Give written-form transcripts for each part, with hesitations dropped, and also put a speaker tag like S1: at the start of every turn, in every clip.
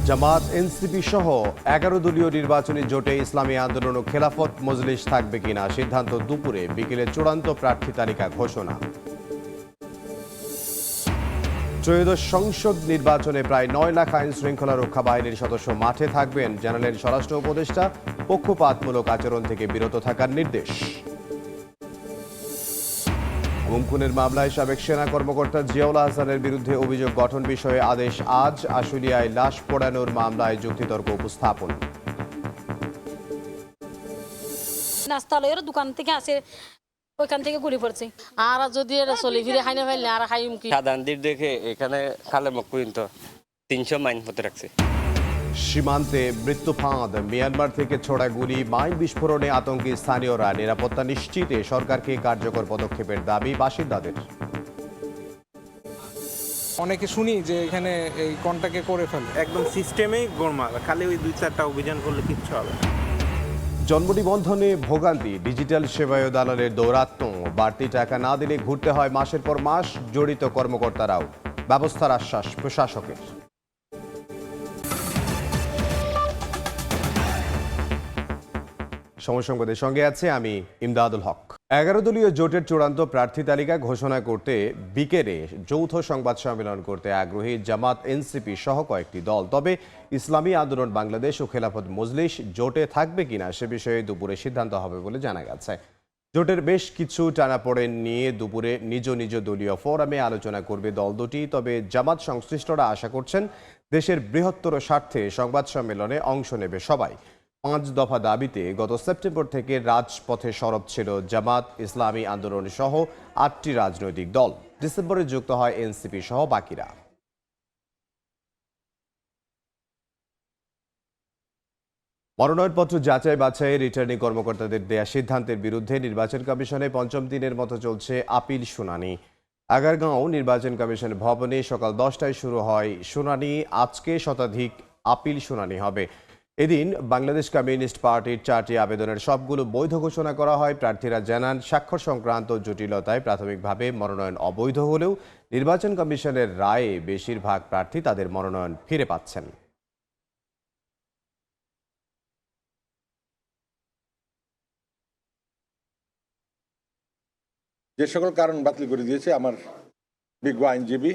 S1: জামাত NCP সহ ১১ দলীয় নির্বাচনী জোটে ইসলামী আন্দোলন ও খেলাফত মজলিস থাকবে কিনা সিদ্ধান্ত দুপুরে, বিকেলে চূড়ান্ত প্রার্থী তালিকা ঘোষণা। ত্রয়োদশ সংসদ নির্বাচনে প্রায় ৯ লাখ আইন শৃঙ্খলা রক্ষা বাহিনীর সদস্য মাঠে থাকবেন, জানালেন স্বরাষ্ট্র উপদেষ্টা। পক্ষপাতমূলক আচরণ থেকে বিরত থাকার নির্দেশ। গুমখুনের মামলায় সাবেক সেনা কর্মকর্তা জিয়াউল আহসানের বিরুদ্ধে অভিযোগ গঠন বিষয়ে আদেশ আজ। আশুলিয়ায় লাশ পোড়ানোর মামলায় যুক্তিতর্ক উপস্থাপন।
S2: নাস্তালয়ের দোকান থেকে আসে, ওইখান থেকে গুলি পড়ছে।
S3: আর যদি এটা চলি ফিরে খাই না ফেললে আর খাইম কি
S4: সাধারণ দিক দেখে এখানে খালে মুখ পর্যন্ত ৩০০ মাইন হতে রাখছে।
S1: সীমান্তে মৃত্যু ফাঁদ, মিয়ানমার থেকে ছোড়া গুলি, মাইন বিস্ফোরণে আতঙ্কে স্থানীয়রা। নিরাপত্তা নিশ্চিতে সরকারকে কার্যকর পদক্ষেপের দাবি বাসিন্দাদের।
S5: অনেকে শুনি যে এখানে এই কন্টাকে করে ফেলে,
S6: একদম সিস্টেমেই গোলমাল, খালি ওই ২-৪টা অভিযান করলে কিচ্ছু হবে না।
S1: জন্ম নিবন্ধনে ভোগান্তি, ডিজিটাল সেবায় দালালের দৌরাত্ম্য। বাড়তি টাকা না দিলে ঘুরতে হয় মাসের পর মাস, জড়িত কর্মকর্তারাও। ব্যবস্থার আশ্বাস প্রশাসকের। সময় সংবাদের সঙ্গে আছে আমি ইমদাদুল হক। ১১ দলীয় জোটের চূড়ান্ত প্রার্থী তালিকা ঘোষণা করতে বিকেলে যৌথ সংবাদ সম্মেলন করতে আগ্রহী জামাত এনসিপি সহ কয়েকটি দল। তবে ইসলামী আন্দোলন বাংলাদেশ ও খেলাফত মজলিস জোটে থাকবে কিনা সে বিষয়ে দুপুরে সিদ্ধান্ত হবে বলে জানা গেছে। জোটের বেশ কিছু টানাপোড়েন নিয়ে দুপুরে নিজ নিজ দলীয় ফোরামে আলোচনা করবে দল দুটি। তবে জামাত সংশ্লিষ্টরা আশা করছেন দেশের বৃহত্তর স্বার্থে সংবাদ সম্মেলনে অংশ নেবে সবাই। ৫ দফা দাবিতে গত সেপ্টেম্বর থেকে রাজপথে সরব ছিল জামাত, ইসলামী আন্দোলন সহ ৮টি রাজনৈতিক দল। ডিসেম্বরে যুক্ত হয় এনসিপি সহ বাকিরা। মনোনয়নপত্র যাচাই বাছাই রিটার্নিং কর্মকর্তাদের দেয়া সিদ্ধান্তের বিরুদ্ধে নির্বাচন কমিশনে পঞ্চম দিনের মতো চলছে আপিল শুনানি। আগারগাঁও নির্বাচন কমিশন ভবনে সকাল ১০টায় শুরু হয় শুনানি। আজকে শতাধিক আপিল শুনানি হবে। এদিন বাংলাদেশ কমিউনিস্ট পার্টির 4টি আবেদনের সবগুলো বৈধ ঘোষণা করা হয়। প্রার্থীরা জানান, স্বাক্ষর সংক্রান্ত জটিলতায় প্রাথমিকভাবে মনোনয়ন অবৈধ হলেও নির্বাচন কমিশনের রায়ে বেশিরভাগ প্রার্থী তাদের মনোনয়ন ফিরে পাচ্ছেন।
S7: যে সকল কারণ বাতিল করে দিয়েছে আমার বিজ্ঞ আইনজীবী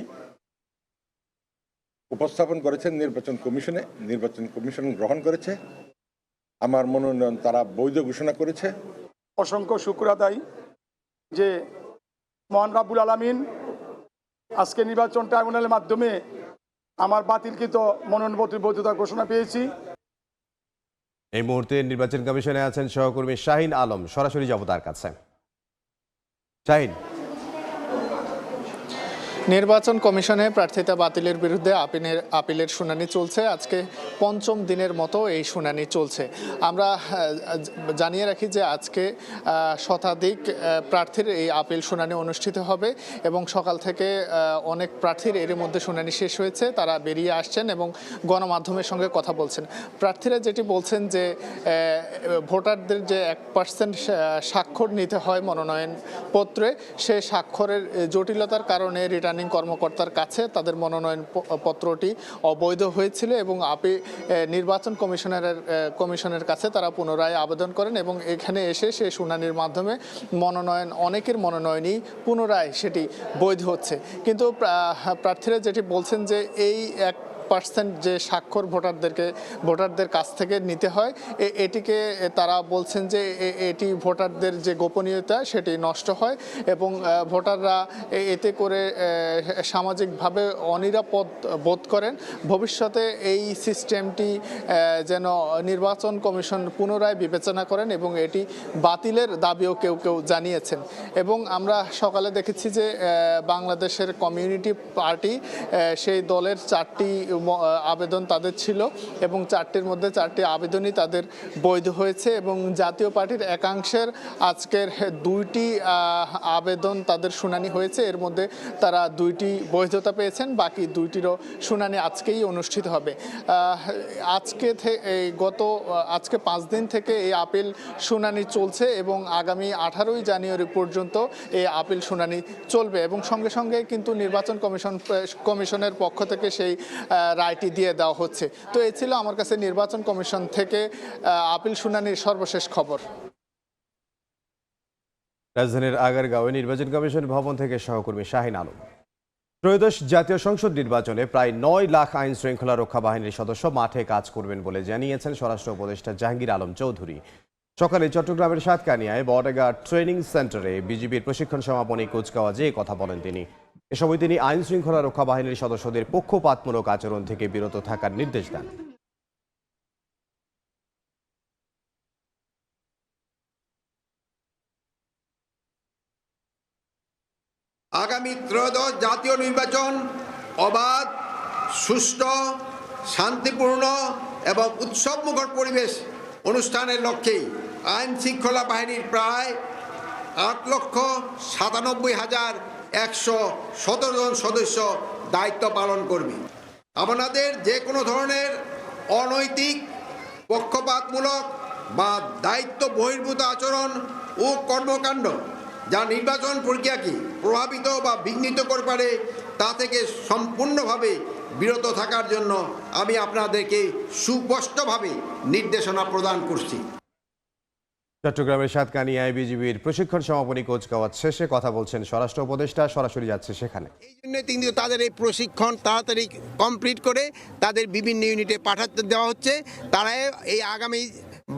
S7: উপস্থাপন করেছেন নির্বাচন কমিশনে, নির্বাচন কমিশন গ্রহণ করেছে। আমার মনোনয়ন তারা বৈধ ঘোষণা করেছে।
S8: অসংখ্য শুকর আদায় যে মহান রাব্বুল আলামিন আজকে নির্বাচন ট্রাইব্যুনালের মাধ্যমে আমার বাতিলকৃত মনোনয়নপত্রের বৈধতা ঘোষণা পেয়েছি।
S1: এই মুহূর্তে নির্বাচন কমিশনে আছেন সহকর্মী শাহিন আলম, সরাসরি যাব তার কাছে। শাহিন,
S9: নির্বাচন কমিশনে প্রার্থিতা বাতিলের বিরুদ্ধে আপিলের শুনানি চলছে। আজকে পঞ্চম দিনের মতো এই শুনানি চলছে। আমরা জানিয়ে রাখি যে আজকে শতাধিক প্রার্থীর এই আপিল শুনানি অনুষ্ঠিত হবে এবং সকাল থেকে অনেক প্রার্থীর এর মধ্যে শুনানি শেষ হয়েছে, তারা বেরিয়ে আসছেন এবং গণমাধ্যমের সঙ্গে কথা বলছেন। প্রার্থীরা যেটি বলছেন যে ভোটারদের যে 1% স্বাক্ষর নিতে হয় মনোনয়ন পত্রে, সে স্বাক্ষরের জটিলতার কারণে রিটার্নিং কর্মকর্তার কাছে তাদের মনোনয়ন পত্রটি অবৈধ হয়েছিল এবং নির্বাচন কমিশনের কাছে তারা পুনরায় আবেদন করেন এবং এখানে এসে সে শুনানির মাধ্যমে অনেকের মনোনয়নই পুনরায় সেটি বৈধ হচ্ছে। কিন্তু প্রার্থীরা যেটি বলছেন যে এই 1% যে স্বাক্ষর ভোটারদের কাছ থেকে নিতে হয়, এটিকে তারা বলছেন যে এটি ভোটারদের যে গোপনীয়তা সেটি নষ্ট হয় এবং ভোটাররা এতে করে সামাজিকভাবে অনিরাপদ বোধ করেন। ভবিষ্যতে এই সিস্টেমটি যেন নির্বাচন কমিশন পুনরায় বিবেচনা করেন এবং এটি বাতিলের দাবিও কেউ কেউ জানিয়েছেন। এবং আমরা সকালে দেখেছি যে বাংলাদেশের কমিউনিটি পার্টি, সেই দলের 4টি আবেদন তাদের ছিল এবং 4টির মধ্যে 4টি আবেদনই তাদের বৈধ হয়েছে এবং জাতীয় পার্টির একাংশের আজকের 2টি আবেদন তাদের শুনানি হয়েছে। এর মধ্যে তারা 2টি বৈধতা পেয়েছেন, বাকি 2টিরও শুনানি আজকেই অনুষ্ঠিত হবে। আজকে 5 দিন থেকে এই আপিল শুনানি চলছে এবং আগামী 18ই জানুয়ারি পর্যন্ত এই আপিল শুনানি চলবে এবং সঙ্গে সঙ্গে কিন্তু নির্বাচন কমিশনের পক্ষ থেকে সেই রায়টি দিয়ে দেওয়া হচ্ছে। তো এই ছিল আমার কাছে নির্বাচন কমিশন থেকে আপিল শুনানির সর্বশেষ খবর।
S1: রাজধানীর আগারগাঁওয়ে নির্বাচন কমিশন ভবন থেকে সহকর্মী শাহিন আলম। ত্রয়োদশ জাতীয় সংসদ নির্বাচনে প্রায় 9 লাখ আইন শৃঙ্খলা রক্ষা বাহিনীর সদস্য মাঠে কাজ করবেন বলে জানিয়েছেন স্বরাষ্ট্র উপদেষ্টা জাহাঙ্গীর আলম চৌধুরী। সকালে চট্টগ্রামের সাতকানিয়ায় বর্ডার ট্রেনিং সেন্টারে বিজিবির প্রশিক্ষণ সমাপনী কুচকাওয়াজে কথা বলেন তিনি। এ সময় তিনি আইন শৃঙ্খলা রক্ষা বাহিনীর সদস্যদের পক্ষপাতমূলক আচরণ থেকে বিরত থাকার নির্দেশ দেন।
S10: আগামী ত্রয়োদশ জাতীয় নির্বাচন অবাধ, সুষ্ঠু, শান্তিপূর্ণ এবং উৎসবমুখর পরিবেশ অনুষ্ঠানের লক্ষ্যে আইন শৃঙ্খলা বাহিনীর প্রায় 8,97,117 জন সদস্য দায়িত্ব পালন করবে। আপনাদের যে কোনো ধরনের অনৈতিক, পক্ষপাতমূলক বা দায়িত্ব বহির্ভূত আচরণ ও কর্মকাণ্ড যা নির্বাচন প্রক্রিয়াকে প্রভাবিত বা বিঘ্নিত করতে পারে তা থেকে সম্পূর্ণভাবে বিরত থাকার জন্য আমি আপনাদেরকে সুস্পষ্টভাবে নির্দেশনা প্রদান করছি।
S1: চট্টগ্রামের সাতকানিয়ায় বিজিবির প্রশিক্ষণ সমাপনী কুচকাওয়াজ শেষে কথা বলছেন স্বরাষ্ট্র উপদেষ্টা, সরাসরি যাচ্ছে সেখানে।
S10: এই জন্য কিন্তু তাদের এই প্রশিক্ষণ তাড়াতাড়ি কমপ্লিট করে তাদের বিভিন্ন ইউনিটে পাঠাতে দেওয়া হচ্ছে। তারা এই আগামী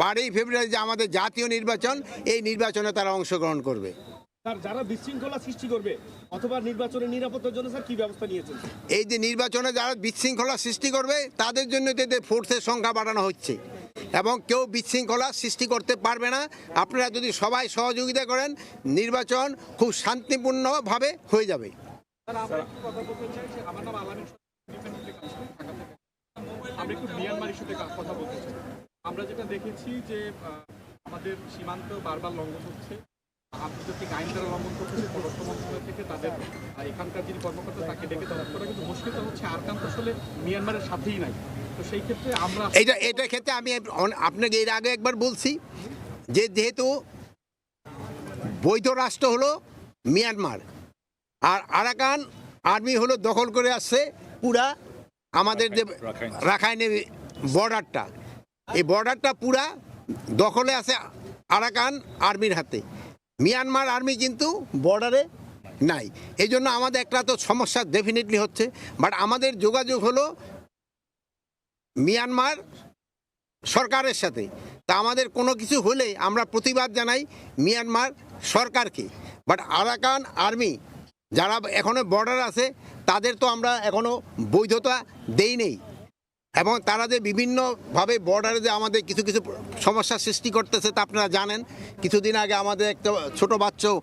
S10: 12ই ফেব্রুয়ারি যে আমাদের জাতীয় নির্বাচন, এই নির্বাচনে তারা অংশগ্রহণ করবে।
S11: স্যার, যারা বিশৃঙ্খলা সৃষ্টি করবে অথবা নির্বাচনের নিরাপত্তার জন্য স্যার কি ব্যবস্থা নিয়েছেন?
S10: এই যে নির্বাচনে যারা বিশৃঙ্খলা সৃষ্টি করবে তাদের জন্য এদের ফোর্সের সংখ্যা বাড়ানো হচ্ছে এবং কেউ বিশৃঙ্খলা সৃষ্টি করতে পারবে না। আপনারা যদি সবাই সহযোগিতা করেন, নির্বাচন খুব শান্তিপূর্ণভাবে হয়ে যাবে।
S11: আমরা একটু মিয়ানমার ইস্যুতে কথা বলতে চাই। আমরা যেটা দেখেছি যে আমাদের সীমান্ত বারবার লঙ্ঘন হচ্ছে, আন্তর্জাতিক আইন দ্বারা লঙ্ঘন করতেছে। পররাষ্ট্র মন্ত্রণালয় থেকে তাদের এখানকার যিনি কর্মকর্তা তাকে ডেকে তদন্ত করা, কিন্তু মুশকিলটা হচ্ছে আরকান তো আসলে মিয়ানমারের সাথেই নাই। তো সেই ক্ষেত্রে আমরা
S10: এটা ক্ষেত্রে আমি আপনাকে এর আগে একবার বলছি যে যেহেতু বৈধ রাষ্ট্র হলো মিয়ানমার আর আরাকান আর্মি হলো দখল করে আসছে পুরা আমাদের যে রাখাইনের বর্ডারটা, এই বর্ডারটা পুরা দখলে আছে আরাকান আর্মির হাতে। মিয়ানমার আর্মি কিন্তু বর্ডারে নাই। এই জন্য আমাদের একটা তো সমস্যা ডেফিনেটলি হচ্ছে। বাট আমাদের যোগাযোগ হলো মিয়ানমার সরকারের সাথে। তা আমাদের কোনো কিছু হলে আমরা প্রতিবাদ জানাই মিয়ানমার সরকারকে। বাট আরাকান আর্মি যারা এখনও বর্ডার আছে তাদের তো আমরা এখনও বৈধতা দেই নেই এবং তারা যে বিভিন্নভাবে বর্ডারে যে আমাদের কিছু কিছু সমস্যার সৃষ্টি করতেছে তা আপনারা জানেন। কিছুদিন আগে আমাদের একটা ছোট বাচ্চাও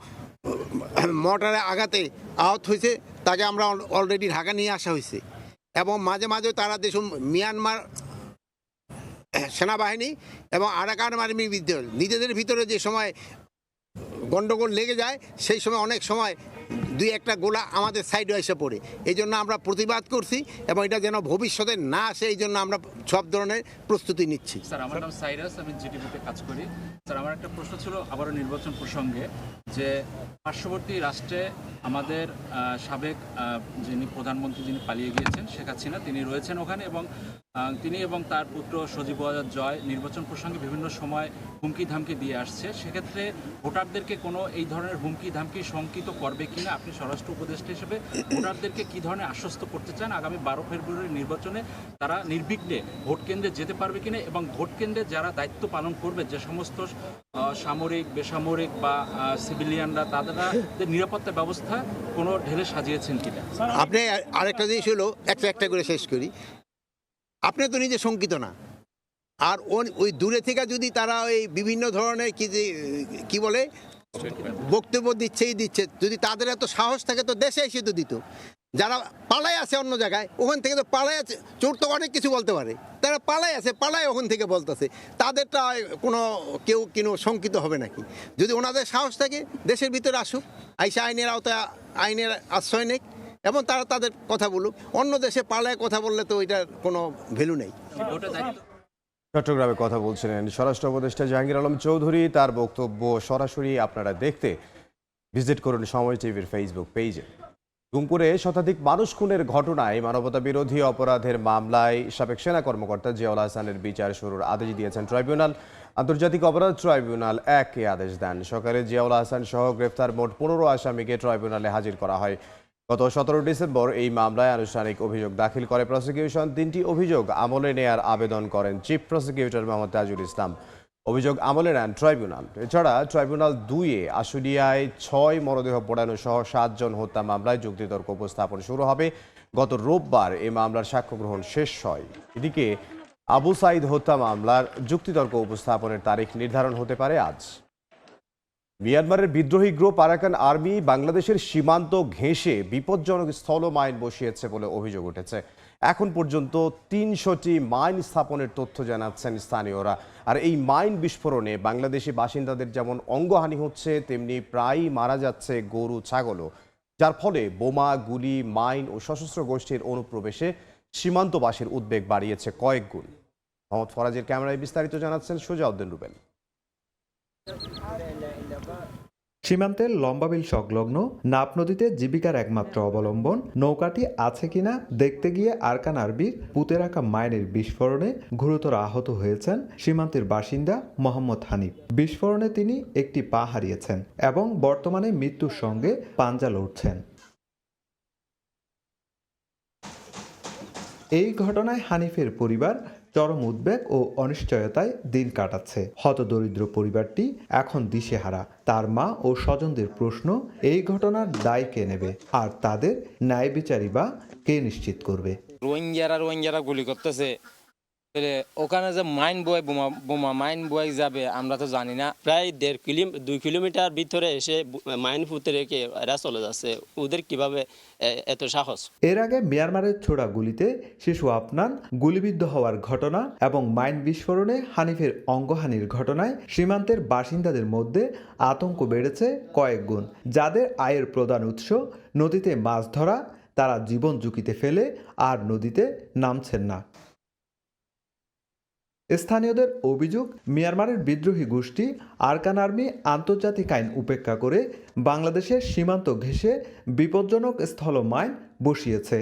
S10: মর্টারে আঘাতে আহত হয়েছে, তাকে আমরা অলরেডি ঢাকা নিয়ে আসা হয়েছে। এবং মাঝে মাঝে তারা দেশ মিয়ানমার সেনাবাহিনী এবং আরাকান আর্মির বিরুদ্ধে নিজেদের ভিতরে যে সময় গণ্ডগোল লেগে যায় সেই সময় অনেক সময় দুই একটা গোলা আমাদের সাইডে এসে পড়ে। এই জন্য আমরা প্রতিবাদ করছি এবং এটা যেন ভবিষ্যতে না আসে এই জন্য আমরা সব ধরনের প্রস্তুতি নিচ্ছি।
S12: স্যার, আমার নাম সাইরাস, আমি জিটিভিতে কাজ করি। স্যার, আমার একটা প্রশ্ন ছিল আবারও নির্বাচন প্রসঙ্গে, যে পার্শ্ববর্তী রাষ্ট্রে আমাদের সাবেক যিনি প্রধানমন্ত্রী যিনি পালিয়ে গিয়েছেন শেখ হাসিনা, তিনি রয়েছেন ওখানে এবং তিনি এবং তার পুত্র সজীব ওয়াজেদ জয় নির্বাচন প্রসঙ্গে বিভিন্ন সময় হুমকি ধামকি দিয়ে আসছে। সেক্ষেত্রে ভোটারদেরকে কোনো এই ধরনের হুমকি ধামকি শঙ্কিত করবে কিনা আপনি স্বরাষ্ট্র উপদেষ্টা হিসেবে ভোটারদেরকে কী ধরনের আশ্বস্ত করতে চান আগামী 12 ফেব্রুয়ারি নির্বাচনে তারা নির্বিঘ্নে ভোট কেন্দ্রে যেতে পারবে কিনা এবং ভোট কেন্দ্রে যারা দায়িত্ব পালন করবে যে সমস্ত সামরিক, বেসামরিক বা সিভিলিয়ানরা, তাদের নিরাপত্তা ব্যবস্থা কোনো ঢেলে সাজিয়েছেন কিনা?
S10: আপনি আরেকটা জিনিস হলো একটা করে শেষ করি। আপনি তো নিজে শঙ্কিত না, আর ওই দূরে থেকে যদি তারা ওই বিভিন্ন ধরনের কি বলে বক্তব্য দিচ্ছে, যদি তাদের এত সাহস থাকে তো দেশে এসে তো দিত। যারা পালায় আছে অন্য জায়গায়, ওখান থেকে তো পালায় আছে, চোর তো অনেক কিছু বলতে পারে, তারা পালায় আছে, পালায় ওখান থেকে বলতেছে, তাদেরটা কেউ শঙ্কিত হবে নাকি? যদি ওনাদের সাহস থাকে দেশের ভিতরে আসুক, আইসা আইনের আওতায় আইনের আশ্রয় নেক এবং তারা তাদের কথা বলুক। অন্য দেশে পালায় কথা বললে তো ওইটার কোনো ভ্যালু নেই।
S1: চট্টগ্রামে কথা বলছিলেন স্বরাষ্ট্র উপদেষ্টা জাহাঙ্গীর আলম চৌধুরী। তার বক্তব্য সরাসরি আপনারা দেখতে ভিজিট করুন সময় টিভির ফেসবুক পেজে। গুমপুরে শতাধিক মানুষ খুনের ঘটনায় মানবতা বিরোধী অপরাধের মামলায় সাবেক সেনা কর্মকর্তা জিয়াউল হাসানের বিচার শুরুর আদেশ দিয়েছেন ট্রাইব্যুনাল। আন্তর্জাতিক অপরাধ ট্রাইব্যুনাল 1 এ আদেশ দেন। সকালে জিয়াউল হাসান সহ গ্রেফতার মোট 15 আসামিকে ট্রাইব্যুনালে হাজির করা হয়। গত 17 ডিসেম্বর এই মামলায় আনুষ্ঠানিক অভিযোগ দাখিল করে প্রসিকিউশন। 3টি অভিযোগ আমলে নেয়ার আবেদন করেন চিফ প্রসিকিউটর মোহাম্মদ তাজুল ইসলাম। অভিযোগ আমলে নেন ট্রাইব্যুনাল। এছাড়া ট্রাইব্যুনাল 2 এ আশুলিয়ায় 6 মরদেহ পোড়ানো সহ 7 জন হত্যা মামলায় যুক্তিতর্ক উপস্থাপন শুরু হবে। গত রোববার এই মামলার সাক্ষ্য গ্রহণ শেষ হয়। এদিকে আবু সাইদ হত্যা মামলার যুক্তিতর্ক উপস্থাপনের তারিখ নির্ধারণ হতে পারে আজ। মিয়ানমারের বিদ্রোহী গ্রুপ আরাকান আর্মি বাংলাদেশের সীমান্ত ঘেঁষে বিপজ্জনক স্থল মাইন বসিয়েছে বলে অভিযোগ উঠেছে। এখন পর্যন্ত 300টি মাইন স্থাপনের তথ্য জানাচ্ছেন স্থানীয়রা। আর এই মাইন বিস্ফোরণে বাংলাদেশি বাসিন্দাদের যেমন অঙ্গহানি হচ্ছে, তেমনি প্রায়ই মারা যাচ্ছে গরু ছাগলও, যার ফলে বোমা, গুলি, মাইন ও সশস্ত্র গোষ্ঠীর অনুপ্রবেশে সীমান্তবাসীর উদ্বেগ বাড়িয়েছে কয়েক গুণ। মোহাম্মদ ফরাজের ক্যামেরায় বিস্তারিত জানাচ্ছেন সুজাউদ্দিন রুবেল।
S13: সীমান্তের লম্বাবিল সংলগ্ন নাপ নদীতে জীবিকার একমাত্র অবলম্বন নৌকাটি আছে কিনা দেখতে গিয়ে আরাকান আর্মির পুঁতে রাখা মাইনের বিস্ফোরণে গুরুতর আহত হয়েছেন সীমান্তের বাসিন্দা মোহাম্মদ হানিফ। বিস্ফোরণে তিনি একটি পা হারিয়েছেন এবং বর্তমানে মৃত্যুর সঙ্গে পাঞ্জা লড়ছেন। এই ঘটনায় হানিফের পরিবার চরম উদ্বেগ ও অনিশ্চয়তায় দিন কাটাচ্ছে। হতদরিদ্র পরিবারটি এখন দিশেহারা। তার মা ও স্বজনদের প্রশ্ন, এই ঘটনার দায় কে নেবে আর তাদের ন্যায় বিচারই বা কে নিশ্চিত করবে?
S14: রোহিঙ্গারা গুলি করতেছে, ওখানে যে মাইন বয় বোমা মাইন বয় যাবে আমরা তো জানি না।
S15: প্রায় 2 কিলোমিটার ভিতরে এসে মাইন ফুটে রেখে এরা চলে যাচ্ছে। ওদের কিভাবে এত সাহস?
S13: এর আগে মিয়ানমারের ছোড়া গুলিতে শিশু আফনান গুলিবিদ্ধ হওয়ার ঘটনা এবং মাইন বিস্ফোরণে হানিফের অঙ্গহানির ঘটনায় সীমান্তের বাসিন্দাদের মধ্যে আতঙ্ক বেড়েছে কয়েক গুণ। যাদের আয়ের প্রধান উৎস নদীতে মাছ ধরা, তারা জীবন ঝুঁকিতে ফেলে আর নদীতে নামছেন না। স্থানীয়দের অভিযোগ, মিয়ানমারের বিদ্রোহী গোষ্ঠী আরাকান আর্মি আন্তর্জাতিক আইন উপেক্ষা করে বাংলাদেশের সীমান্ত ঘেঁষে বিপজ্জনক স্থল মাইন বসিয়েছে।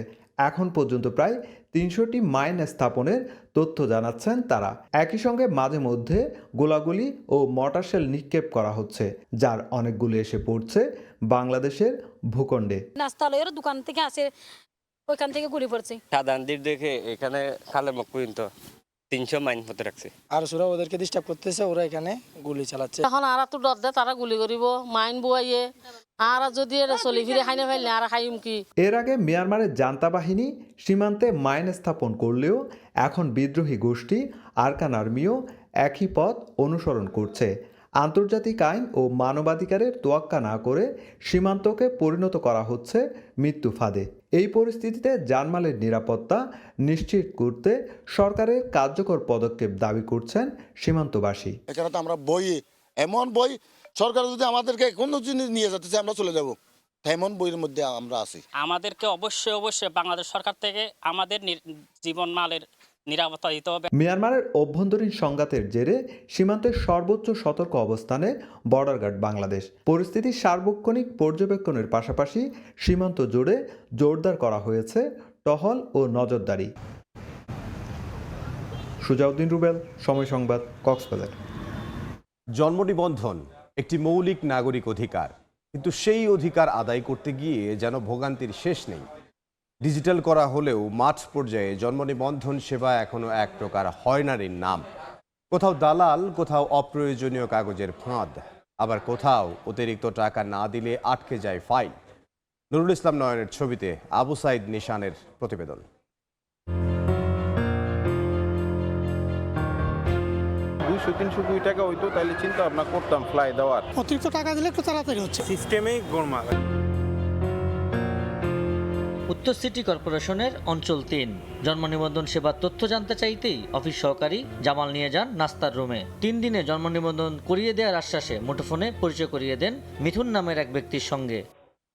S13: এখন পর্যন্ত প্রায় 300টি মাইন স্থাপনের তথ্য জানাচ্ছেন তারা। একই সঙ্গে মাঝে মধ্যে গোলাগুলি ও মর্টার নিক্ষেপ করা হচ্ছে, যার অনেকগুলো এসে পড়ছে বাংলাদেশের ভূখণ্ডে।
S2: নাস্তা লয়ের দোকান থেকে আসে, ওইখান থেকে গুলি পড়ছে।
S4: সাধারণ দিক দেখে এখানে খালের মুখ পর্যন্ত 300 মাইন হতে রাখছে।
S16: আর ওরা ওদেরকে ডিস্টার্ব করতেছে, ওরা এখানে গুলি চালাচ্ছে।
S3: এখন আর তো ডর দেয় তারা গুলি করিব, মাইন বুয়াইয়ে আর যদি এটা চলি ফিরে খাই না ফেললে আর খাইম কি।
S13: এর আগে মিয়ানমারের জান্তা বাহিনী সীমান্তে মাইন স্থাপন করলেও এখন বিদ্রোহী গোষ্ঠী আরাকান আর্মিও একই পথ অনুসরণ করছে। আন্তর্জাতিক আইন ও মানবাধিকারের তোয়াক্কা না করে সীমান্তকে পরিণত করা হচ্ছে মৃত্যু ফাঁদে। এই পরিস্থিতিতে জানমালের নিরাপত্তা নিশ্চিত করতে সরকারের কার্যকর পদক্ষেপ দাবি করছেন সীমান্তবাসী।
S17: এখানে তো আমরা এমন বই সরকার যদি আমাদেরকে কোনো জিনিস নিয়ে যেতেছে আমরা চলে যাব, এমন বইয়ের মধ্যে আমরা আছি।
S15: আমাদেরকে অবশ্যই বাংলাদেশ সরকার থেকে আমাদের জীবন মালের নিরাপত্তা দিতে হবে।
S13: মিয়ানমারের অভ্যন্তরীণ সংঘাতের জেরে সীমান্তের সর্বোচ্চ সতর্ক অবস্থানে বর্ডার গার্ড বাংলাদেশ। পরিস্থিতি সার্বক্ষণিক পর্যবেক্ষণের পাশাপাশি সীমান্ত জুড়ে জোরদার করা হয়েছে টহল ও নজরদারি। সুজাউদ্দিন রুবেল, সময় সংবাদ, কক্সবাজার।
S1: জন্ম নিবন্ধন একটি মৌলিক নাগরিক অধিকার, কিন্তু সেই অধিকার আদায় করতে গিয়ে যেন ভোগান্তির শেষ নেই। ডিজিটাল করা হলেও মাঠ পর্যায়ে জন্ম নিবন্ধন সেবা এখনো এক প্রকার হয়রানির নাম। কোথাও দালাল, কোথাও অপ্রয়োজনীয় কাগজের ফাঁদ, আবার কোথাও অতিরিক্ত টাকা না দিলে আটকে যায় ফাইন। নুরুল ইসলাম নয়নের ছবিতে আবু সাইদ নিশানের প্রতিবেদন।
S6: 200-300 টাকা হইতো তাহলে চিন্তা ভাবনা করতাম ফ্লাই দেওয়ার।
S16: অতিরিক্ত টাকা দিলে একটু তাড়াতাড়ি হচ্ছে।
S6: সিস্টেমেই গোলমাল।
S18: উত্তর সিটি কর্পোরেশনের অঞ্চল 3 জন্ম নিবন্ধন সেবার তথ্য জানতে চাইতেই অফিস সহকারী জামাল নিয়ে যান নাস্তার রুমে। 3 দিনে জন্ম নিবন্ধন করিয়ে দেওয়ার আশ্বাসে মুঠোফোনে পরিচয় করিয়ে দেন মিথুন নামের এক ব্যক্তির সঙ্গে।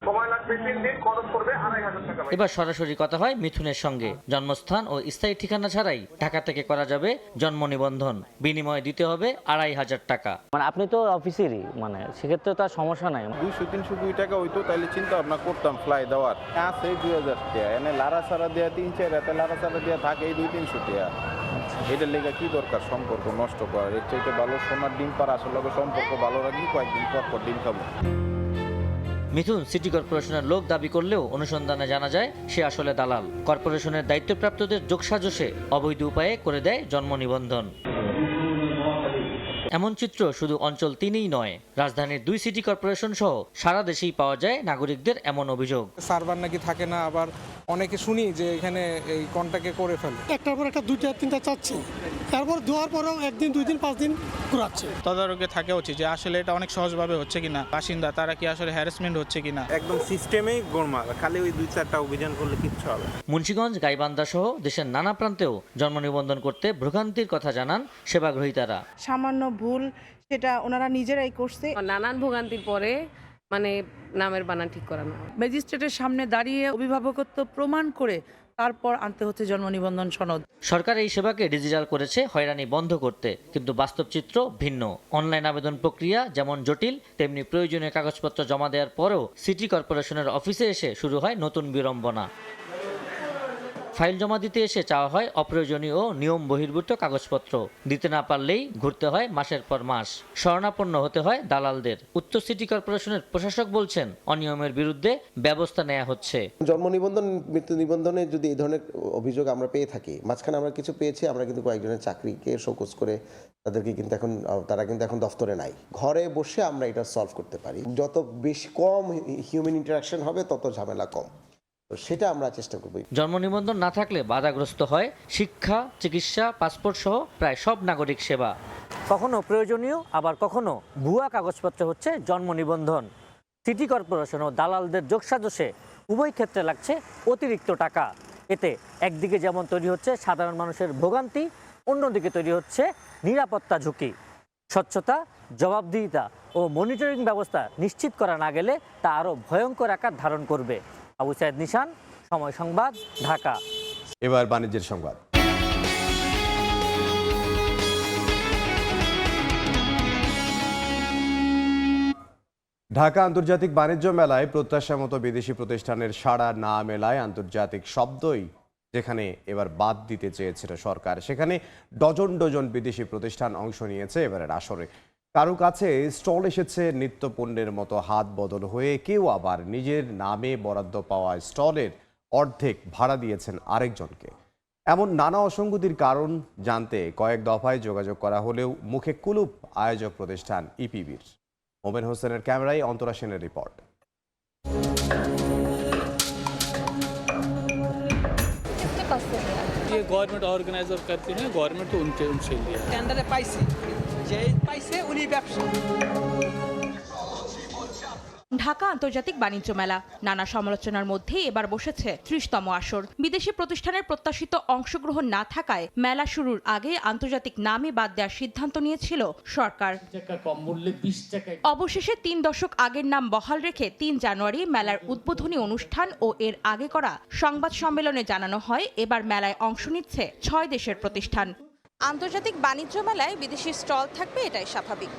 S19: সময় লাগবে 3 দিন, খরচ করবে 2500 টাকা।
S18: এবার সরাসরি কথা হয় মিথুনের সঙ্গে। জন্মস্থান ও স্থায়ী ঠিকানা ছাড়াই ঢাকা থেকে করা যাবে জন্ম নিবন্ধন, বিনিময়ে দিতে হবে 2,500 টাকা।
S19: মানে আপনি তো অফিসেরই, মানে সেক্ষেত্রে তো আর সমস্যা নাই।
S6: 200-300 টাকা হইতো তাহলে চিন্তা ভাবনা করতাম ফ্লাই দেওয়ার। আছে 2000 টাকা, এনে লারা সারা দেওয়া 3-4, এতে লারা সারা দেওয়া থাকে এই 200-300 টাকা। এটার লেগে কি দরকার সম্পর্ক নষ্ট করার? এর চাইতে ভালো সোনার ডিম পাড়া আসলে সম্পর্ক ভালো রাখি, কয়েকদিন পর ডিম খাবো।
S18: মিথুন সিটি কর্পোরেশনের লোক দাবি করলেও অনুসন্ধানে জানা যায় সে আসলে দালাল। কর্পোরেশনের দায়িত্বপ্রাপ্তদের যোগসাজশে অবৈধ উপায়ে করে দেয় জন্ম নিবন্ধন। এমন চিত্র শুধু অঞ্চল 3ই নয়, রাজধানীর 2 সিটি কর্পোরেশন সহ সারা দেশেই পাওয়া যায় নাগরিকদের এমন অভিযোগ।
S5: সার্ভার নাকি থাকে না, আবার অনেকে শুনি যে এখানে এই কন্টাক্টে করে ফেলে।
S16: একটার পর একটা 2টা 3টা চাচ্ছে, তারপর দেওয়ার পরেও 1 দিন 2 দিন 5 দিন ঘুরাচ্ছে।
S20: তদারকে থাকা উচিত যে আসলে এটা অনেক সহজভাবে হচ্ছে কিনা, বাসিন্দা তারা কি আসলে হ্যারাসমেন্ট হচ্ছে কিনা।
S6: একদম সিস্টেমেই গোলমাল, খালি ওই 2-4টা অভিযান করলে কিচ্ছু হবে না।
S18: মুন্সিগঞ্জ, গাইবান্ধা সহ দেশের নানা প্রান্তেও জন্ম নিবন্ধন করতে ভ্রুভ্রান্তির কথা জানান সেবাগ্রহীতারা।
S21: সামান্য ভুল সেটা ওনারা নিজেরাই করছে।
S3: নানান ভোগান্তির পরে মানে নামের বানান ঠিক করানো।
S21: ম্যাজিস্ট্রেটের সামনে দাঁড়িয়ে অভিভাবকত্ব প্রমাণ করে তারপর আনতে হচ্ছে জন্ম নিবন্ধন সনদ।
S18: সরকার এই সেবাকে ডিজিটাল করেছে হয়রানি বন্ধ করতে, কিন্তু বাস্তব চিত্র ভিন্ন। অনলাইন আবেদন প্রক্রিয়া যেমন জটিল, তেমনি প্রয়োজনীয় কাগজপত্র জমা দেওয়ার পরেও সিটি কর্পোরেশনের অফিসে এসে শুরু হয় নতুন বিড়ম্বনা। ফাইল জমা দিতে এসে চাওয়া হয় অপ্রয়োজনীয় ও নিয়ম বহির্ভূত কাগজপত্র। দিতে না পারলেই ঘুরতে হয় মাসের পর মাস। শরণাপন্ন হতে হয় দালালদের। উত্তর সিটি কর্পোরেশনের প্রশাসক বলছেন, অনিয়মের বিরুদ্ধে ব্যবস্থা নেওয়া হচ্ছে।
S22: জন্ম নিবন্ধন, মৃত্যু নিবন্ধনে যদি এই ধরনের অভিযোগ আমরা পেয়ে থাকি, মাঝখানে আমরা কিছু পেয়েছি, আমরা কিন্তু কয়েকজনের চাকরিকে শোকজ করে তাদেরকে কিন্তু এখন তারা কিন্তু এখন দফতরে নাই। ঘরে বসে আমরা এটা সলভ করতে পারি। যত বেশি কম হিউম্যান ইন্টারাকশন হবে তত ঝামেলা কম, সেটা আমরা চেষ্টা করব।
S18: জন্ম নিবন্ধন না থাকলে বাধাগ্রস্ত হয় শিক্ষা, চিকিৎসা, পাসপোর্ট সহ প্রায় সব নাগরিক সেবা। কখনো প্রয়োজনীয়, আবার কখনো ভুয়া কাগজপত্র হচ্ছে জন্ম নিবন্ধন। সিটি কর্পোরেশন ও দালালদের যোগসাজশে উভয় ক্ষেত্রে লাগছে অতিরিক্ত টাকা। এতে একদিকে যেমন তৈরি হচ্ছে সাধারণ মানুষের ভোগান্তি, অন্যদিকে তৈরি হচ্ছে নিরাপত্তা ঝুঁকি। স্বচ্ছতা, জবাবদিহিতা ও মনিটরিং ব্যবস্থা নিশ্চিত করা না গেলে তা আরও ভয়ঙ্কর আকার ধারণ করবে। আবু সাইদ নিশান, সময় সংবাদ, ঢাকা।
S1: এবার বাণিজ্যের সংবাদ। ঢাকা আন্তর্জাতিক বাণিজ্য মেলায় প্রত্যাশা মতো বিদেশি প্রতিষ্ঠানের সাড়া না মেলায় আন্তর্জাতিক শব্দই যেখানে এবার বাদ দিতে চেয়েছিল সরকার, সেখানে ডজন ডজন বিদেশি প্রতিষ্ঠান অংশ নিয়েছে এবারের আসরে। কারো কাছে স্টল এসেছে নিত্য পণ্যের মতো হাত বদল হয়ে, কেউ আবার নিজের নামে বরাদ্দ পাওয়া স্টলের অর্ধেক ভাড়া দিয়েছেন আরেকজনকে। এমন নানা অসঙ্গতির কারণ জানতে কয়েক দফায় যোগাযোগ করা হলেও মুখে কুলুপ আয়োজক প্রতিষ্ঠান ইপিবির। মোমেন হোসেনের ক্যামেরায় অন্তরা সেনের রিপোর্ট।
S23: ये गवर्नमेंट ऑर्गेनाइजर करते हैं, गवर्नमेंट तो उनसे लिया
S24: टेंडरे पाइसे যে পাইছে উনি ব্যবসা।
S25: ঢাকা আন্তর্জাতিক বাণিজ্য মেলা নানা সমালোচনার মধ্যে এবার বসেছে 30তম আসর। বিদেশি প্রতিষ্ঠানের প্রত্যাশিত অংশগ্রহণ না থাকায় মেলা শুরুর আগে আন্তর্জাতিক নামে বাদ দেওয়ার সিদ্ধান্ত নিয়েছিল সরকার। অবশেষে 3 দশক আগের নাম বহাল রেখে 3 জানুয়ারি মেলার উদ্বোধনী অনুষ্ঠান ও এর আগে করা সংবাদ সম্মেলনে জানানো হয় এবার মেলায় অংশ নিচ্ছে 6 দেশের প্রতিষ্ঠান।
S26: আন্তর্জাতিক বাণিজ্য মেলায় বিদেশি স্টল থাকবে, এটাই স্বাভাবিক।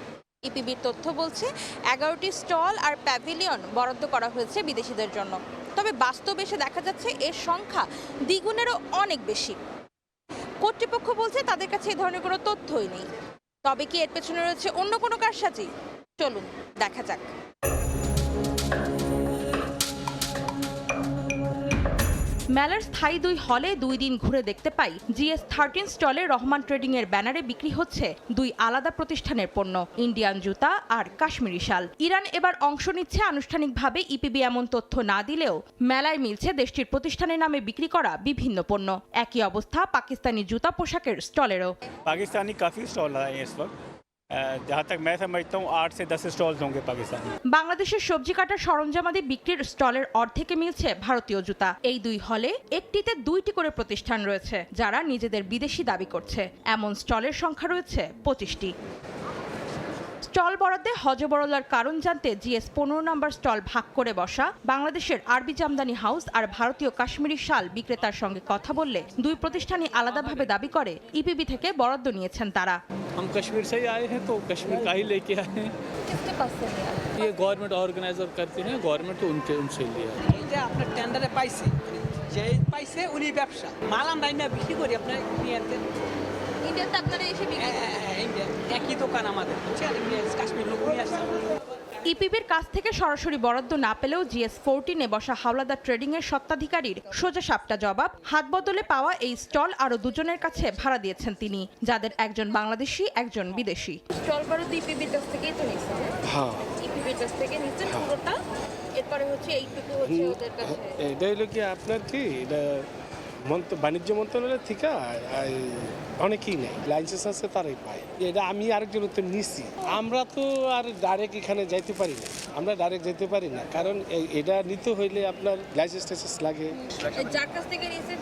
S26: ইপিবির তথ্য বলছে 11টি স্টল আর প্যাভিলিয়ন বরাদ্দ করা হয়েছে বিদেশিদের জন্য। তবে বাস্তবে এসে দেখা যাচ্ছে এর সংখ্যা দ্বিগুণেরও অনেক বেশি। কর্তৃপক্ষ বলছে তাদের কাছে এই ধরনের কোনো তথ্যই নেই। তবে কি এর পেছনে রয়েছে অন্য কোনো কারসাজি? চলুন দেখা যাক।
S25: মেলার স্থায়ী 2 হলে 2 দিন ঘুরে দেখতে পাই GS13 স্টলে রহমান ট্রেডিং এর ব্যানারে বিক্রি হচ্ছে 2 আলাদা প্রতিষ্ঠানের পণ্য, ইন্ডিয়ান জুতা আর কাশ্মীরি শাল। ইরান এবার অংশ নিচ্ছে আনুষ্ঠানিকভাবে ইপিবি এমন তথ্য না দিলেও মেলায় মিলছে দেশটির প্রতিষ্ঠানের নামে বিক্রি করা বিভিন্ন পণ্য। একই অবস্থা পাকিস্তানি জুতা পোশাকের স্টলেরও।
S23: पाकिस्तानी काफ़ी स्टॉल आए हैं इस वक्त, जहाँ तक मैं समझता हूँ 8 से 10 स्टॉल्स होंगे पाकिस्तानी।
S25: বাংলাদেশের সবজি কাটার সরঞ্জামাদি বিক্রির স্টলের অর্ধেকে মিলছে ভারতীয় জুতা। এই 2 হলে একটিতে 2টি করে প্রতিষ্ঠান রয়েছে যারা নিজেদের বিদেশি দাবি করছে। এমন স্টলের সংখ্যা রয়েছে 25টি। স্টল বরাদ্দে হজবরলার কারণ জানতে জিএস 15 নম্বর স্টল ভাগ করে বসা বাংলাদেশের আরবি জামদানি হাউস আর ভারতীয় কাশ্মীরি শাল বিক্রেতার সঙ্গে কথা বললে দুই প্রতিষ্ঠানই আলাদাভাবে দাবি করে ইপিবি থেকে বরাদ্দ নিয়েছেন তারা।
S23: हम कश्मीर से ही आए हैं तो कश्मीर का ही लेके आए हैं।
S2: किसके पास से लिया?
S23: ये गवर्नमेंट ऑर्गेनाइजर करते हैं, गवर्नमेंट तो उनसे लिया।
S24: এই যে আপনার টেন্ডারে পাইছে, যে পাইছে উনি ব্যবসা মাল আমরা না বিক্রি করি আপনার ইন্ডিয়াতে।
S26: ইন্ডিয়াতে আপনারা এসে বিক্রি করেন?
S24: হ্যাঁ, ইন্ডিয়া একই দোকান আমাদের, বুঝছেন? কাশ্মীর লোক নিয়ে আসছে।
S25: ইপিবির কাছ থেকে সরাসরি বরাদ্দ না পেলেও জিএস 14-এ বসা হাওলাদার ট্রেডিংয়ের স্বত্বাধিকারীর সোজা সাপটা জবাব, হাত বদলে পাওয়া এই স্টল আরও দুজনের কাছে ভাড়া দিয়েছেন তিনি, যাদের একজন বাংলাদেশি, একজন বিদেশি।
S2: স্টল বরাদ্দ ইপিবির কাছ থেকেই তো নিয়েছেন?
S7: হ্যাঁ,
S2: ইপিবির কাছ থেকে নিয়েছেন পুরোটা, এরপরে হচ্ছে এইটুকু হচ্ছে ওদের কাছে।
S7: এটা হলো কি আপনার কি এটা বাণিজ্য মন্ত্রণালয় থেকে অনেকেই নেই, লাইসেন্স আছে তারাই পায়। এটা আমি আরেকজন তো নিচ্ছি। আমরা তো আর ডাইরেক্ট এখানে যাইতে পারি না, আমরা ডাইরেক্ট যেতে পারি না, কারণ এটা নিতে হইলে আপনার লাইসেন্স টাইসেন্স লাগে।
S2: যার কাছ থেকে নিয়েছেন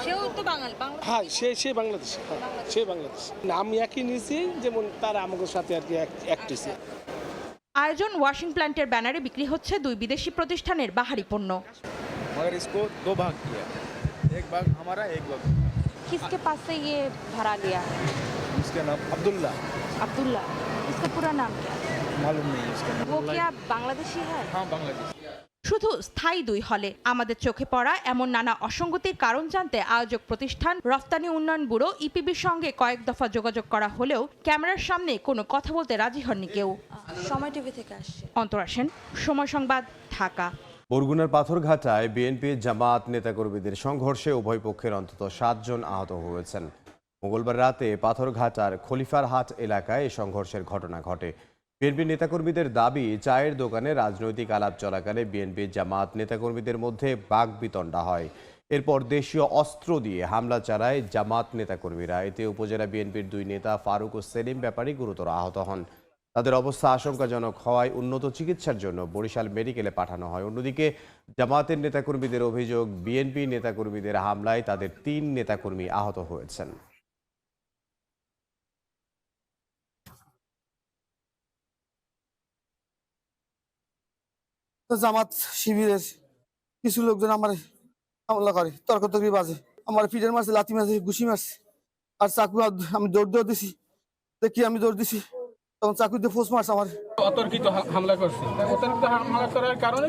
S2: সেও তো বাঙালি?
S7: হ্যাঁ, সে বাংলাদেশি। হ্যাঁ, সে বাংলাদেশি। না, আমি একই নিয়েছি, যেমন তারা আমাদের সাথে আর কি একটিছি।
S25: আয়োজন ওয়াশিং প্ল্যান্টের ব্যানারে বিক্রি হচ্ছে দুই বিদেশি প্রতিষ্ঠানের বাহারি পণ্য।
S6: मगर इसको 2 भाग किया, एक भाग हमारा, एक भाग
S2: किसके पास से ये भाड़ा लिया?
S6: इसका नाम अब्दुल्ला।
S2: अब्दुल्ला, इसका पूरा नाम क्या है?
S6: मालूम नहीं है इसका नाम।
S2: वो क्या बांग्लादेशी है?
S6: हाँ, बांग्लादेश।
S25: শুধু স্থায়ী দুই হলে আমাদের চোখে পড়া এমন নানা অসঙ্গতির কারণ জানতে আয়োজক প্রতিষ্ঠান রফতানি উন্নয়ন ব্যুরো ইপিবির সঙ্গে কয়েক দফা যোগাযোগ করা হলেও ক্যামেরার সামনে কোনো কথা বলতে রাজি হননি কেউ।
S2: সময় টিভি থেকে আসছে।
S25: অন্তরা সেন, সময় সংবাদ, ঢাকা।
S1: বরগুনার পাথরঘাটায় বিএনপি জামাত নেতাকর্মীদের সংঘর্ষে উভয় পক্ষের অন্তত 7 জন আহত হয়েছেন। মঙ্গলবার রাতে পাথরঘাটার খলিফারহাট এলাকায় এই সংঘর্ষের ঘটনা ঘটে। বিএনপি নেতাকর্মীদের দাবি, চায়ের দোকানে রাজনৈতিক আলাপ চলাকালে বিএনপি জামাত নেতাকর্মীদের মধ্যে বাকবিতণ্ডা হয়। এরপর দেশীয় অস্ত্র দিয়ে হামলা চালায় জামাত নেতাকর্মীরা। এতে উপজেলা বিএনপির 2 নেতা ফারুক ও সেলিম ব্যাপারী গুরুতর আহত হন। তাদের অবস্থা আশঙ্কাজনক হওয়ায় উন্নত চিকিৎসার জন্য বরিশাল মেডিকেলে পাঠানো হয়। অন্যদিকে জামাতের নেতাকর্মীদের অভিযোগ, বিএনপি নেতাকর্মীদের হামলায় তাদের 3 নেতাকর্মী আহত হয়েছেন।
S16: জামাত শিবিরের কিছু লোকজন আমার হামলা করে, তর্কতর্কি বাজে, আমার পিঠের মারছে, লাথি মারছে, ঘুষি মারছে, আর চাকু আমি দৌড় দিছি, দেখি আমি দৌড় দিছি, তখন চাকু দিয়ে ফোঁস মারছে আমার।
S20: অতর্কিত হামলা করছে, অতর্কিত হামলা করার কারণে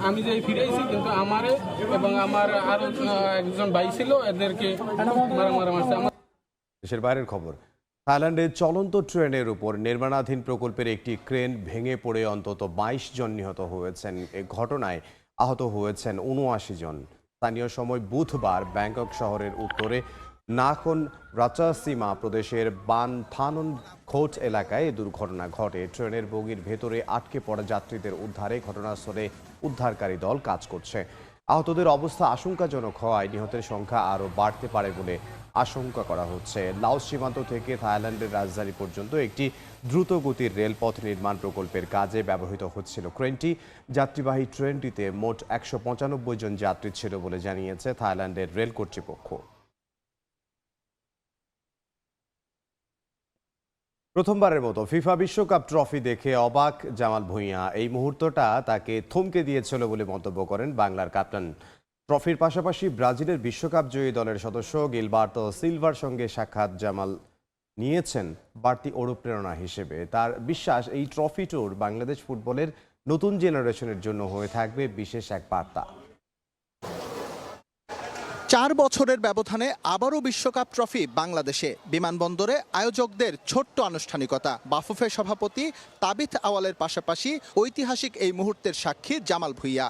S20: আমি যে ফিরেছি, কিন্তু আমারে এবং আমার আরো একজন ভাই ছিল, এদেরকে মারছে।
S1: দেশের বাইরের খবর, থাইল্যান্ডে চলন্ত ট্রেনের উপর নির্মাণাধীন প্রকল্পের একটি ক্রেন ভেঙে পড়ে অন্তত 22 জন নিহত হয়েছেন। এ ঘটনায় আহত হয়েছেন 79 জন। স্থানীয় সময় বুধবার ব্যাংকক শহরের উত্তরে নাখন রাচাসিমা প্রদেশের বান থানন খোট এলাকায় এ দুর্ঘটনা ঘটে। ট্রেনের বগির ভেতরে আটকে পড়া যাত্রীদের উদ্ধারে ঘটনাস্থলে উদ্ধারকারী দল কাজ করছে। আহতদের অবস্থা আশঙ্কাজনক হওয়ায় নিহতের সংখ্যা আরও বাড়তে পারে বলে আশঙ্কা করা হচ্ছে। লাওস সীমান্ত থেকে থাইল্যান্ডের রাজধানী পর্যন্ত একটি দ্রুতগতির রেলপথ নির্মাণ প্রকল্পের কাজে ব্যবহৃত হচ্ছিল ক্রেনটি। যাত্রীবাহী ট্রেনটিতে মোট 195 জন যাত্রী ছিল বলে জানিয়েছে থাইল্যান্ডের রেল কর্তৃপক্ষ। প্রথমবারের মতো ফিফা বিশ্বকাপ ট্রফি দেখে অবাক জামাল ভুঁইয়া। এই মুহূর্তটা তাকে থমকে দিয়েছিল বলে মন্তব্য করেন বাংলার ক্যাপ্টেন। ট্রফির পাশাপাশি ব্রাজিলের বিশ্বকাপ জয়ী দলের সদস্য গিলবার্তো সিলভার সঙ্গে সাক্ষাৎ জামাল নিয়েছেন বাড়তি অনুপ্রেরণা হিসেবে। তার বিশ্বাস, এই ট্রফি ট্যুর বাংলাদেশ ফুটবলের নতুন জেনারেশনের জন্য হয়ে থাকবে বিশেষ এক বার্তা।
S8: 4 বছরের ব্যবধানে আবারও বিশ্বকাপ ট্রফি বাংলাদেশে। বিমানবন্দরে আয়োজকদের ছোট্ট আনুষ্ঠানিকতা। বাফুফে সভাপতি তাবিথ আওয়ালের পাশাপাশি ঐতিহাসিক এই মুহূর্তের সাক্ষী জামাল ভুঁইয়া।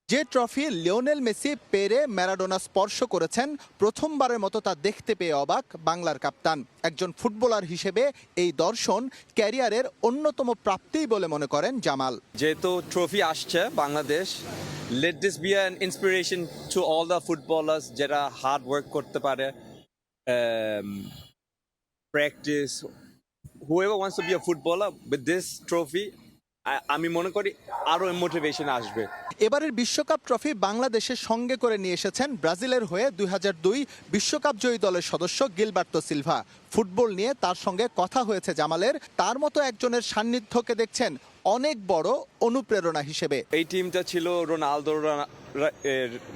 S8: যে ট্রফি লিওনেল মেসি পেরে ম্যারাডোনা স্পর্শ করেছেন, প্রথমবারের মতো তা দেখতে পেয়ে অবাক বাংলার কাপ্তান। একজন ফুটবলার হিসেবে এই দর্শন ক্যারিয়ারের অন্যতম প্রাপ্তিই বলে মনে করেন জামাল।
S9: যেহেতু ট্রফি আসছে Bangladesh, let this be an inspiration to all the footballers যারা হার্ড ওয়ার্ক করতে পারে, practice, whoever wants to be a footballer, with this trophy আমি মনে করি আরো মোটিভেশন আসবে।
S8: এবারের বিশ্বকাপ ট্রফি বাংলাদেশের সঙ্গে করে নিয়ে এসেছেন ব্রাজিলের হয়ে 2002 বিশ্বকাপ জয়ী দলের সদস্য গিলবার্তো সিলভা। ফুটবল নিয়ে তার সঙ্গে কথা হয়েছে জামালের। তার মতো একজনের সান্নিধ্যকে দেখছেন অনেক বড় অনুপ্রেরণা হিসেবে।
S9: এই টিমটা ছিল রোনালদো,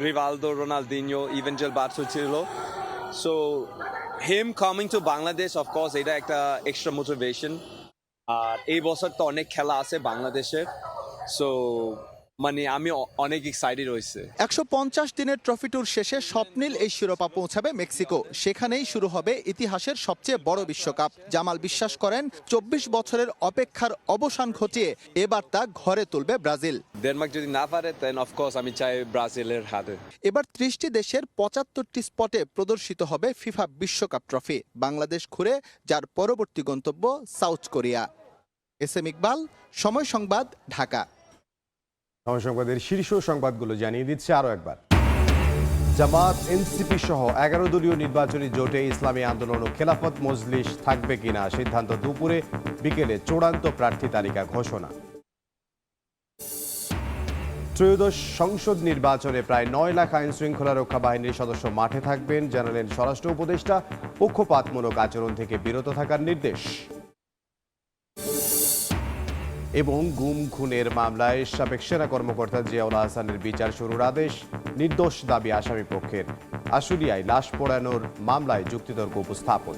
S9: রিভালদো, রোনালদিনহো, ইভেন জেলবার্তো ছিল। Saw him coming to Bangladesh of course এটা একটা এক্সট্রা মোটিভেশন। আর এই বছর তো অনেক খেলা আছে বাংলাদেশের, সো মানে আমি অনেক এক্সাইটেড হয়েছে।
S8: 150 দিনের ট্রফি ট্যুর শেষে স্বপ্নিল এই শিরোপা পৌঁছাবে মেক্সিকো। সেখানেই শুরু হবে ইতিহাসের সবচেয়ে বড় বিশ্বকাপ। জামাল বিশ্বাস করেন 24 বছরের অপেক্ষার অবসান ঘটিয়ে এবার তা ঘরে তুলবে ব্রাজিল।
S9: ডেনমার্ক যদি না পারে দেন অফ কোর্স আমি চাই ব্রাজিলের হাতে।
S8: এবার 30টি দেশের 75টি স্পটে প্রদর্শিত হবে ফিফা বিশ্বকাপ ট্রফি। বাংলাদেশ ঘুরে যার পরবর্তী গন্তব্য সাউথ কোরিয়া। এসএম ইকবাল, সময় সংবাদ, ঢাকা।
S1: সময় সংবাদের শীর্ষ সংবাদগুলো জানিয়ে দিচ্ছে আরও একবার। জামাত, এনসিপি সহ 11 দলীয় নির্বাচনী জোটে ইসলামী আন্দোলন ও খেলাফত মজলিস থাকবে কিনা সিদ্ধান্ত দুপুরে বিকেলে চূড়ান্ত প্রার্থী তালিকা ঘোষণা। ত্রয়োদশ সংসদ নির্বাচনে প্রায় 9 লাখ আইন শৃঙ্খলা রক্ষা বাহিনীর সদস্য মাঠে থাকবেন, জানালেন স্বরাষ্ট্র উপদেষ্টা। পক্ষপাতমূলক আচরণ থেকে বিরত থাকার নির্দেশ। এবং গুম খুনের মামলায় সাবেক সেনা কর্মকর্তা জিয়াউল হাসানের বিচার শুরুর আদেশ। নির্দোষ দাবি আসামি পক্ষের। আশুলিয়ায় লাশ পোড়ানোর মামলায় যুক্তিতর্ক উপস্থাপন।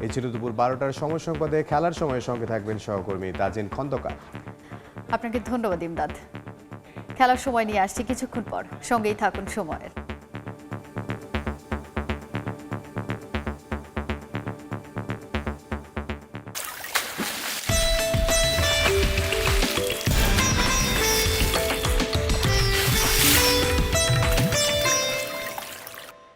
S1: এই ছিল দুপুর 12টার সময় সংবাদে। খেলার সময়ের সঙ্গে থাকবেন সহকর্মী তাজিন খন্দকার।
S4: আপনাকে ধন্যবাদ ইমদাদ। খেলার সময় নিয়ে আসছি কিছুক্ষণ পর, সঙ্গেই থাকুন সময়ের।